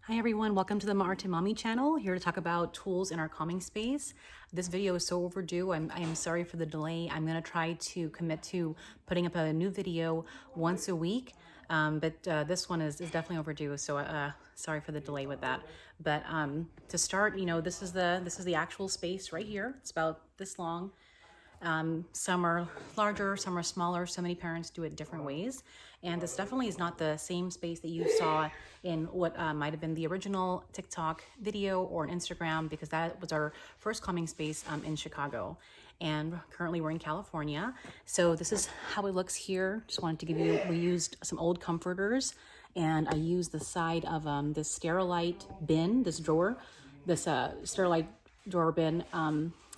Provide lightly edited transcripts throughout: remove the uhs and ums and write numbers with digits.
Hi everyone, welcome to the Art and Mommy channel. Here to talk about tools in our calming space. This video is so overdue. I am sorry for the delay. I'm going to try to commit to putting up a new video once a week, but this one is definitely overdue. So sorry for the delay with that. But to start, this is the actual space right here. It's about this long. Some are larger, some are smaller. So many parents do it different ways. And this definitely is not the same space that you saw in what might have been the original TikTok video or an Instagram, because that was our first calming space in Chicago. And currently we're in California. So this is how it looks here. Just wanted to give you, we used some old comforters, and I used the side of this Sterilite bin, this drawer, this Sterilite drawer bin,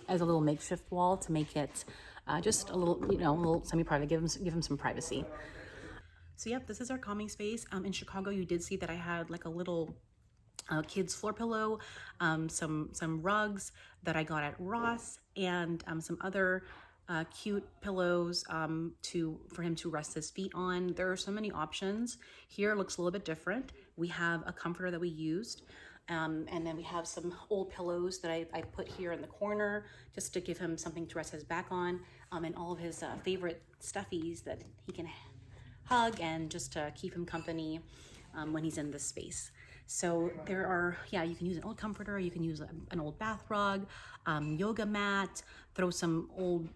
as a little makeshift wall to make it just a little, a little semi-private, give him some privacy. So yep, this is our calming space. In Chicago, you did see that I had like a little kids floor pillow, some rugs that I got at Ross, and some other cute pillows for him to rest his feet on. There are so many options. Here it looks a little bit different. We have a comforter that we used. And then we have some old pillows that I put here in the corner just to give him something to rest his back on, and all of his favorite stuffies that he can hug and just to keep him company when he's in this space. So there are, you can use an old comforter, you can use an old bath rug, yoga mat, throw some old,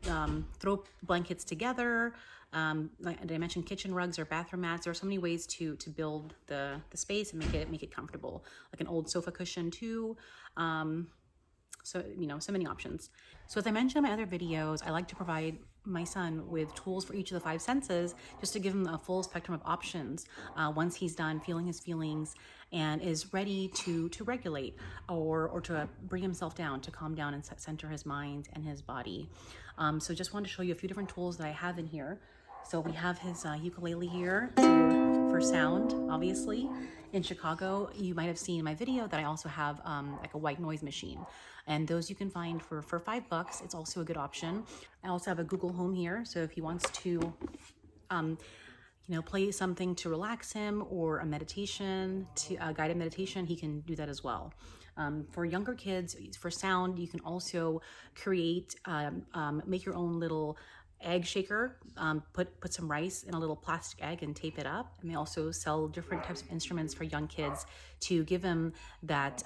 throw blankets together. Like did I mention kitchen rugs or bathroom mats? There are so many ways to build the space and make it comfortable. Like an old sofa cushion too. So many options. So as I mentioned in my other videos, I like to provide my son with tools for each of the 5 senses, just to give him a full spectrum of options once he's done feeling his feelings and is ready to regulate or to bring himself down, to calm down and center his mind and his body. So just wanted to show you a few different tools that I have in here. So we have his ukulele here for sound, obviously. In Chicago, you might have seen in my video that I also have like a white noise machine. And those you can find for $5. It's also a good option. I also have a Google Home here. So if he wants to, play something to relax him, or a meditation, a guided meditation, he can do that as well. For younger kids, for sound, you can also create, make your own little egg shaker, put some rice in a little plastic egg and tape it up. And they also sell different types of instruments for young kids to give them that,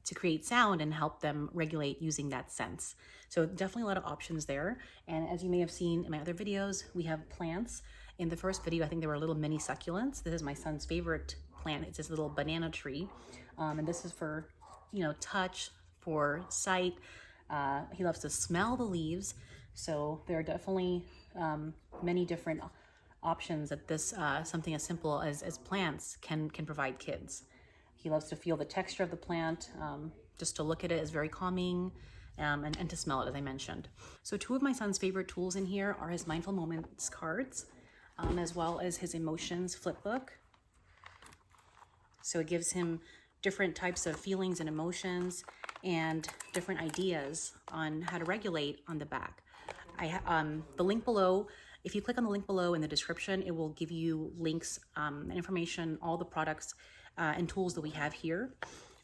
to create sound and help them regulate using that sense. So definitely a lot of options there. And as you may have seen in my other videos, we have plants. In the first video, I think there were little mini succulents. This is my son's favorite plant. It's this little banana tree. And this is for, touch, for sight. He loves to smell the leaves. So there are definitely many different options that this something as simple as plants can provide kids. He loves to feel the texture of the plant. Just to look at it is very calming, and to smell it, as I mentioned. So 2 of my son's favorite tools in here are his Mindful Moments cards, as well as his Emotions flip book. So it gives him different types of feelings and emotions and different ideas on how to regulate on the back. The link below, if you click on the link below in the description, it will give you links and information, all the products and tools that we have here,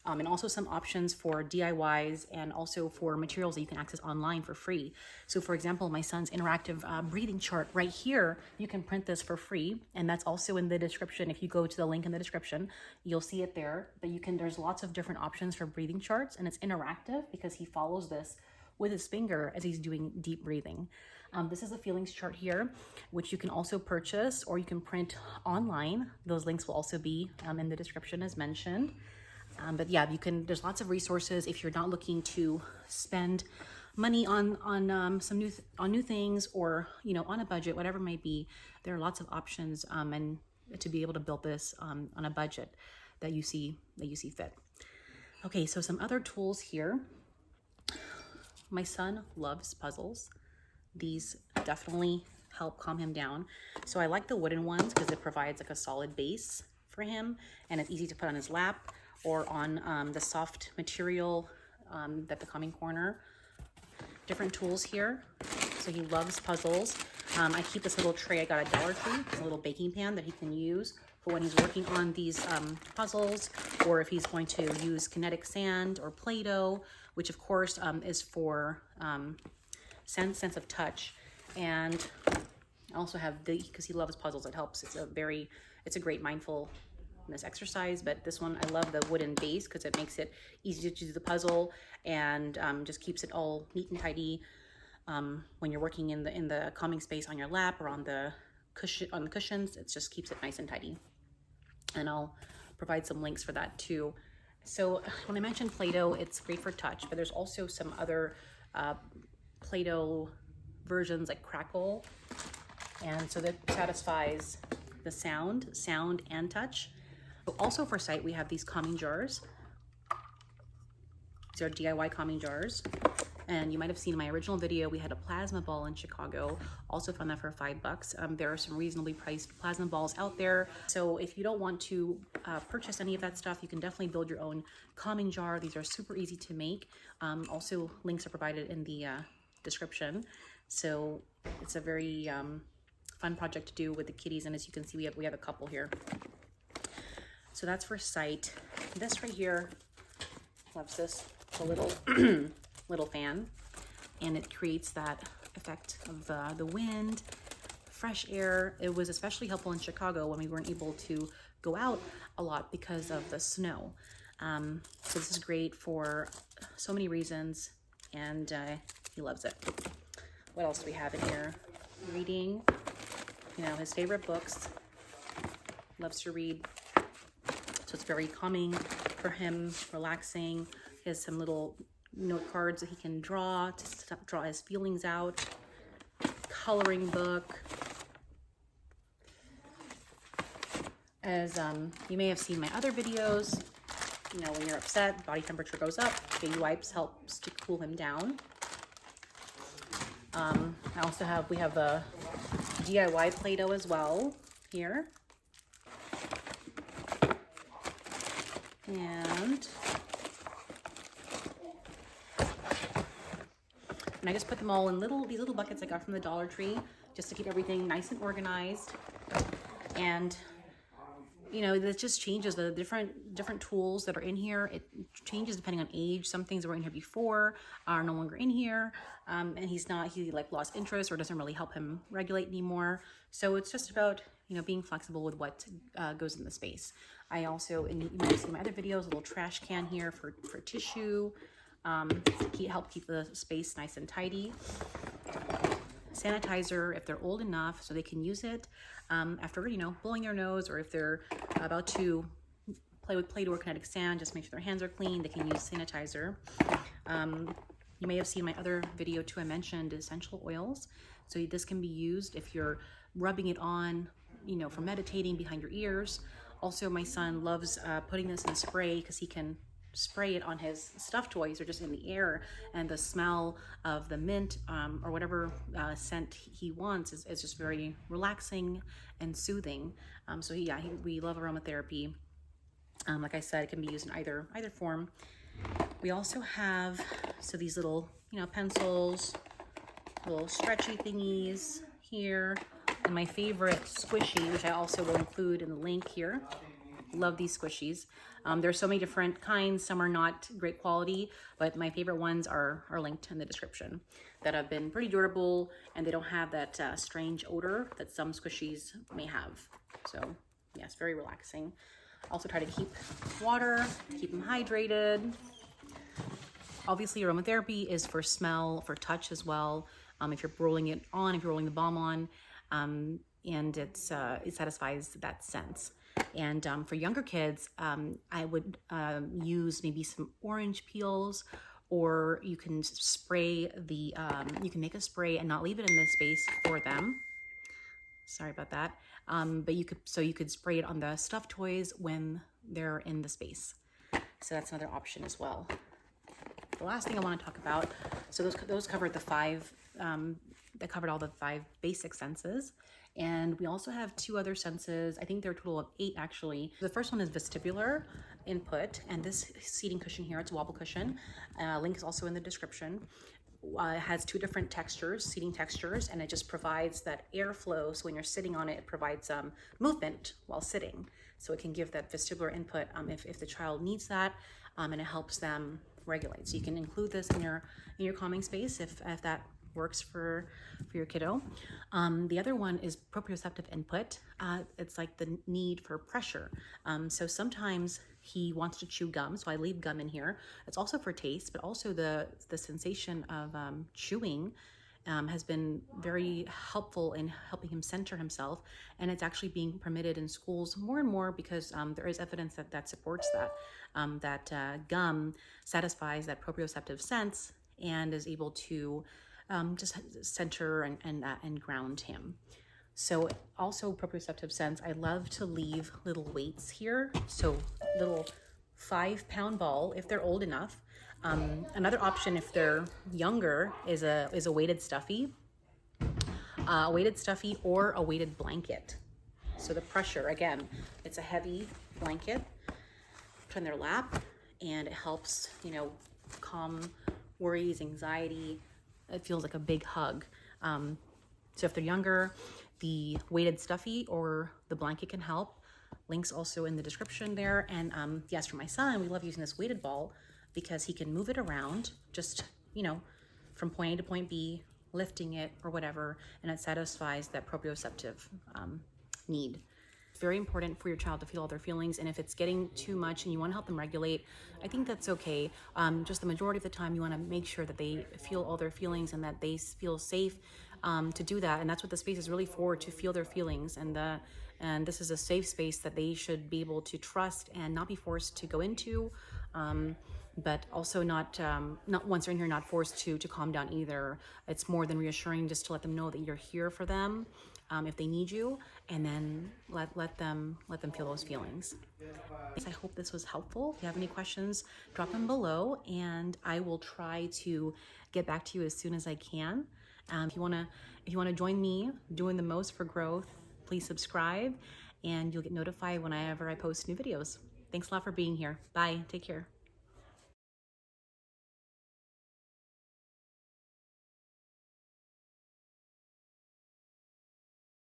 and also some options for DIYs and also for materials that you can access online for free. So for example, my son's interactive breathing chart right here, you can print this for free, and that's also in the description. If you go to the link in the description, you'll see it there. But there's lots of different options for breathing charts, and it's interactive because he follows this with his finger as he's doing deep breathing. This is a feelings chart here, which you can also purchase or you can print online. Those links will also be in the description as mentioned. But yeah, there's lots of resources if you're not looking to spend money on new things, or on a budget, whatever it might be. There are lots of options and to be able to build this on a budget that you see fit. Okay, so some other tools here. My son loves puzzles. These definitely help calm him down. So I like the wooden ones because it provides like a solid base for him, and it's easy to put on his lap or on the soft material at the calming corner. Different tools here. So he loves puzzles. I keep this little tray I got at Dollar Tree. It's a little baking pan that he can use for when he's working on these puzzles, or if he's going to use kinetic sand or Play-Doh, which of course is for sense of touch. And I also have because he loves puzzles, it helps. It's a great mindfulness exercise. But this one, I love the wooden base because it makes it easy to do the puzzle, and just keeps it all neat and tidy. When you're working in the calming space on your lap or on the cushions, it just keeps it nice and tidy. And I'll provide some links for that too. So when I mentioned Play-Doh, it's great for touch, but there's also some other Play-Doh versions like Crackle, and so that satisfies the sound and touch. But also for sight, we have these calming jars. These are DIY calming jars. And you might have seen in my original video, we had a plasma ball in Chicago. Also found that for $5. There are some reasonably priced plasma balls out there. So if you don't want to purchase any of that stuff, you can definitely build your own calming jar. These are super easy to make. Also, links are provided in the description. So it's a very fun project to do with the kitties. And as you can see, we have a couple here. So that's for sight. This right here, loves this. It's a little little fan, and it creates that effect of the wind, fresh air. It was especially helpful in Chicago when we weren't able to go out a lot because of the snow. So this is great for so many reasons, and he loves it. What else do we have in here? Reading, his favorite books. Loves to read. So it's very calming for him, relaxing. He has some little note cards that he can draw to draw his feelings out. Coloring book. As you may have seen my other videos, when you're upset, body temperature goes up. Baby wipes helps to cool him down. We have a DIY Play-Doh as well here. And I just put them all in these little buckets I got from the Dollar Tree, just to keep everything nice and organized. And that just changes the different tools that are in here. It changes depending on age. Some things that were in here before are no longer in here, and he lost interest or doesn't really help him regulate anymore. So it's just about being flexible with what goes in the space. I also, you might have seen my other videos, a little trash can here for tissue. Help keep the space nice and tidy. Sanitizer if they're old enough so they can use it after blowing their nose, or if they're about to play with Play-Doh or kinetic sand, just make sure their hands are clean. They can use sanitizer. You may have seen my other video too. I mentioned essential oils. So this can be used if you're rubbing it on, for meditating behind your ears. Also, my son loves putting this in a spray because he can spray it on his stuffed toys or just in the air, and the smell of the mint or whatever scent he wants is just very relaxing and soothing. We love aromatherapy. Like I said, it can be used in either form. We also have these little pencils, little stretchy thingies here, and my favorite squishy, which I also will include in the link here. Love these squishies. There's so many different kinds. Some are not great quality, but my favorite ones are linked in the description, that have been pretty durable, and they don't have that strange odor that some squishies may have. So yes, very relaxing. Also try to keep water, keep them hydrated. Obviously, aromatherapy is for smell, for touch as well. If you're rolling it on, if you're rolling the balm on, and it satisfies that sense. And for younger kids, I would use maybe some orange peels, or you can spray you can make a spray and not leave it in the space for them. Sorry about that. But you could spray it on the stuffed toys when they're in the space. So that's another option as well. The last thing I want to talk about, so those covered the five, that covered all the 5 basic senses. And we also have 2 other senses. I think there are a total of 8 actually. The first one is vestibular input, and this seating cushion here, it's a wobble cushion. Link is also in the description. has two different textures, seating textures, and it just provides that airflow. So when you're sitting on it, it provides movement while sitting. So it can give that vestibular input if the child needs that, and it helps them regulate. So you can include this in your calming space if that works for your kiddo. The other one is proprioceptive input. It's like the need for pressure. So sometimes he wants to chew gum, so I leave gum in here. It's also for taste, but also the sensation of chewing has been very helpful in helping him center himself, and it's actually being permitted in schools more and more because there is evidence that supports that gum satisfies that proprioceptive sense and is able to just center and ground him. So also proprioceptive sense, I love to leave little weights here. So little 5-pound ball if they're old enough. Another option if they're younger is a weighted stuffy. A weighted stuffy or a weighted blanket. So the pressure, again, it's a heavy blanket, put in their lap, and it helps, calm worries, anxiety. It feels like a big hug. So if they're younger, the weighted stuffy or the blanket can help. Links also in the description there. And yes, for my son, we love using this weighted ball because he can move it around just, from point A to point B, lifting it or whatever, and it satisfies that proprioceptive need. It's very important for your child to feel all their feelings, and if it's getting too much and you want to help them regulate, I think that's okay. Just the majority of the time, you want to make sure that they feel all their feelings and that they feel safe to do that, and that's what the space is really for, to feel their feelings, and this is a safe space that they should be able to trust and not be forced to go into, but also not once they're in here, not forced to calm down either. It's more than reassuring just to let them know that you're here for them if they need you, and then let them feel those feelings. I hope this was helpful. If you have any questions, drop them below, and I will try to get back to you as soon as I can. If you wanna join me doing the most for growth, please subscribe, and you'll get notified whenever I post new videos. Thanks a lot for being here. Bye. Take care.